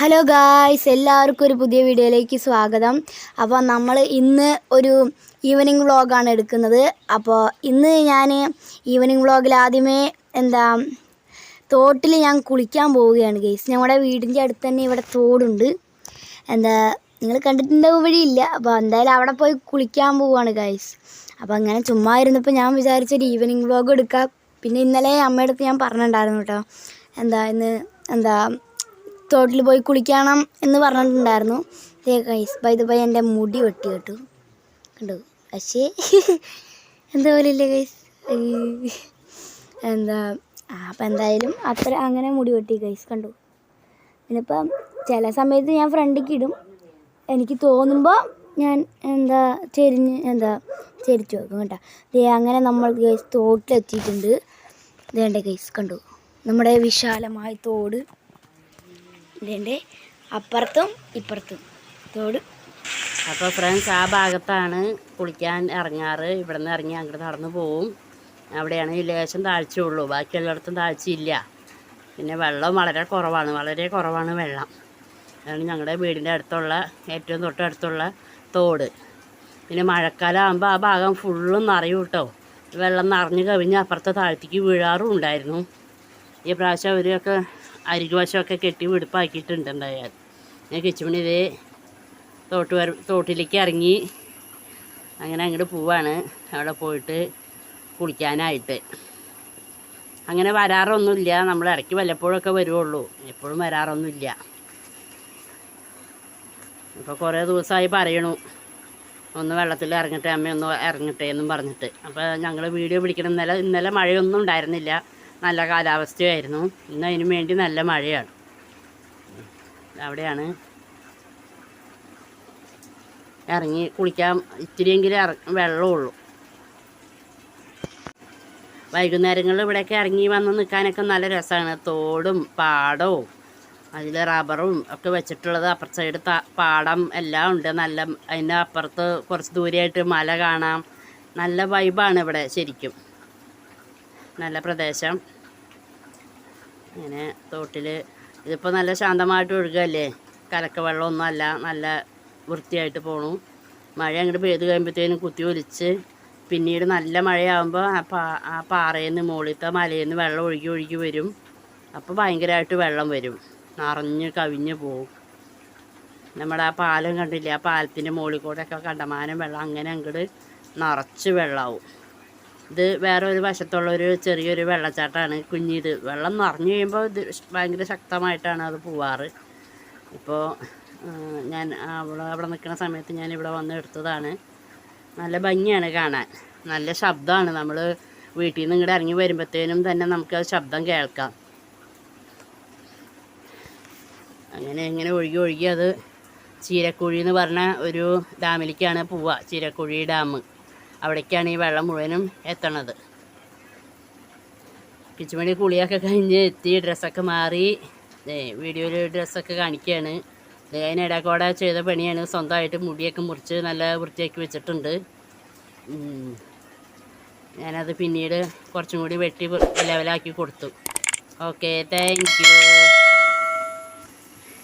Hello guys, എല്ലാവർക്കും ഒരു പുതിയ വീഡിയോയിലേക്ക് സ്വാഗതം. അപ്പോൾ നമ്മൾ ഇന്ന് ഒരു ഈവനിങ് വ്ളോഗാണ് എടുക്കുന്നത്. അപ്പോൾ ഇന്ന് ഞാൻ ഈവനിങ് വ്ളോഗിൽ ആദ്യമേ തോട്ടിൽ ഞാൻ കുളിക്കാൻ പോവുകയാണ് ഗൈസ്. ഞങ്ങളുടെ വീടിൻ്റെ അടുത്ത് തന്നെ ഇവിടെ തോടുണ്ട്. നിങ്ങൾ കണ്ടിട്ടുണ്ടാവും വഴിയില്ല. അപ്പോൾ എന്തായാലും അവിടെ പോയി കുളിക്കാൻ പോവുകയാണ് ഗൈസ്. അപ്പോൾ അങ്ങനെ ചുമ്മാ ഇരുന്നപ്പോൾ ഞാൻ വിചാരിച്ചൊരു ഈവനിങ് വ്ളോഗ് എടുക്കാം. പിന്നെ ഇന്നലെ അമ്മയുടെ അടുത്ത് ഞാൻ പറഞ്ഞിട്ടുണ്ടായിരുന്നു കേട്ടോ, ഇന്ന് തോട്ടിൽ പോയി കുളിക്കണം എന്ന് പറഞ്ഞിട്ടുണ്ടായിരുന്നു. ഗൈസ്, ബൈ ദ ബൈ എൻ്റെ മുടി വെട്ടി കേട്ടു, കണ്ടു. പക്ഷേ എന്താ പോലെ ഇല്ലേ ഗൈസ്. അപ്പം എന്തായാലും അങ്ങനെ മുടി വെട്ടി ഗൈസ്, കണ്ടു. പിന്നിപ്പം ചില സമയത്ത് ഞാൻ ഫ്രണ്ടിലേക്ക് ഇടും. എനിക്ക് തോന്നുമ്പോൾ ഞാൻ ചെരിച്ചു വെക്കും കേട്ടോ. അങ്ങനെ നമ്മൾ ഗൈസ് തോട്ടിലെത്തിയിട്ടുണ്ട്. വേണ്ട ഗൈസ്, കണ്ടു നമ്മുടെ വിശാലമായ തോട്. ഇതിൻ്റെ അപ്പുറത്തും ഇപ്പുറത്തും തോട്. അപ്പോൾ ഫ്രണ്ട്സ്, ആ ഭാഗത്താണ് കുളിക്കാൻ ഇറങ്ങാറ്. ഇവിടെ നിന്ന് ഇറങ്ങി അങ്ങോട്ട് നടന്നു പോവും. അവിടെയാണ് ലേശം താഴ്ചയുള്ളൂ, ബാക്കി എല്ലായിടത്തും താഴ്ചയില്ല. പിന്നെ വെള്ളം വളരെ കുറവാണ് വെള്ളം. അതാണ് ഞങ്ങളുടെ വീടിൻ്റെ അടുത്തുള്ള ഏറ്റവും തൊട്ടടുത്തുള്ള തോട്. പിന്നെ മഴക്കാലം ആകുമ്പോൾ ആ ഭാഗം ഫുള്ളും നിറയും കേട്ടോ. വെള്ളം നിറഞ്ഞ് കവിഞ്ഞ് അപ്പുറത്തെ താഴ്ത്തിക്ക് വീഴാറും ഉണ്ടായിരുന്നു. ഈ പ്രാവശ്യം അവരൊക്കെ അരികുവശമൊക്കെ കെട്ടി വെടുപ്പാക്കിയിട്ടുണ്ട്. എന്തായാലും ഞാൻ കിച്ചുമണി ഇതേ തോട്ടിലേക്ക് ഇറങ്ങി അങ്ങനെ അങ്ങോട്ട് പോവാണ്. അവിടെ പോയിട്ട് കുളിക്കാനായിട്ട്. അങ്ങനെ വരാറൊന്നുമില്ല. നമ്മൾ ഇടയ്ക്ക് വല്ലപ്പോഴൊക്കെ വരുവുള്ളൂ, എപ്പോഴും വരാറൊന്നുമില്ല. ഇപ്പോൾ കുറേ ദിവസമായി പറയണു, ഒന്ന് വെള്ളത്തിൽ ഇറങ്ങട്ടെ അമ്മ, ഒന്ന് ഇറങ്ങട്ടെ എന്നും പറഞ്ഞിട്ട്. അപ്പോൾ ഞങ്ങൾ വീഡിയോ പിടിക്കണം. ഇന്നലെ മഴയൊന്നും ഉണ്ടായിരുന്നില്ല, നല്ല കാലാവസ്ഥയായിരുന്നു. ഇന്ന് അതിനു വേണ്ടി നല്ല മഴയാണ്. അവിടെയാണ് ഇറങ്ങി കുളിക്കാൻ ഇത്തിരിയെങ്കിലും വെള്ളമുള്ളൂ. വൈകുന്നേരങ്ങളിൽ ഇവിടെയൊക്കെ ഇറങ്ങി വന്ന് നിൽക്കാനൊക്കെ നല്ല രസമാണ്. തോടും പാടവും അതിൽ റബ്ബറും ഒക്കെ വെച്ചിട്ടുള്ളത്. അപ്പുറത്തെ സൈഡ് പാടം എല്ലാം ഉണ്ട്. അതിൻ്റെ അപ്പുറത്ത് കുറച്ച് ദൂരെയായിട്ട് മല കാണാം. നല്ല വൈബാണ് ഇവിടെ ശരിക്കും, നല്ല പ്രദേശം. അങ്ങനെ തോട്ടിൽ ഇതിപ്പോൾ നല്ല ശാന്തമായിട്ട് ഒഴുകല്ലേ, കലക്ക വെള്ളമൊന്നും അല്ല, നല്ല വൃത്തിയായിട്ട് പോണു. മഴ അങ്ങോട്ട് പെയ്ത് കഴിയുമ്പോഴത്തേനും കുത്തി ഒലിച്ച് പിന്നീട് നല്ല മഴയാകുമ്പോൾ ആ പാറയിൽ നിന്ന് മുകളിലത്തെ മലയിൽ നിന്ന് വെള്ളം ഒഴുകി വരും. അപ്പോൾ ഭയങ്കരമായിട്ട് വെള്ളം വരും, നിറഞ്ഞ് കവിഞ്ഞ് പോവും. നമ്മുടെ ആ പാലം കണ്ടില്ലേ, ആ പാലത്തിൻ്റെ മുകളിൽ കൂടെയൊക്കെ കണ്ടമാനം വെള്ളം അങ്ങനെ അങ്ങോട്ട് നിറച്ച് വെള്ളമാവും. ഇത് വേറെ ഒരു വശത്തുള്ളൊരു ചെറിയൊരു വെള്ളച്ചാട്ടമാണ്, കുഞ്ഞിത്. വെള്ളം നിറഞ്ഞു കഴിയുമ്പോൾ ഇത് ഭയങ്കര ശക്തമായിട്ടാണ് അത് പോവാറ്. ഇപ്പോൾ ഞാൻ അവിടെ നിൽക്കുന്ന സമയത്ത് ഞാൻ ഇവിടെ വന്ന് എടുത്തതാണ്. നല്ല ഭംഗിയാണ് കാണാൻ, നല്ല ശബ്ദമാണ്. നമ്മൾ വീട്ടിൽ നിന്ന് ഇങ്ങോട്ട് ഇറങ്ങി വരുമ്പോഴത്തേനും തന്നെ നമുക്കത് ശബ്ദം കേൾക്കാം. അങ്ങനെ ഒഴുകി അത് ചീരക്കുഴി എന്ന് പറഞ്ഞ ഒരു ഡാമിലേക്കാണ് പോവുക. ചീരക്കുഴി ഡാം, അവിടേക്കാണ് ഈ വെള്ളം മുഴുവനും എത്തണത്. കിച്ചുമണി കുളിയൊക്കെ കഴിഞ്ഞ് എത്തി, ഡ്രസ്സൊക്കെ മാറി. വീഡിയോയിൽ ഡ്രസ്സൊക്കെ കാണിക്കുകയാണ്. അതിനിടയ്ക്കൂടെ ചെയ്ത പണിയാണ്. സ്വന്തമായിട്ട് മുടിയൊക്കെ മുറിച്ച് നല്ല വൃത്തിയാക്കി വെച്ചിട്ടുണ്ട്. ഞാനത് പിന്നീട് കുറച്ചും കൂടി വെട്ടി ലെവലാക്കി കൊടുത്തു. Okay, thank you.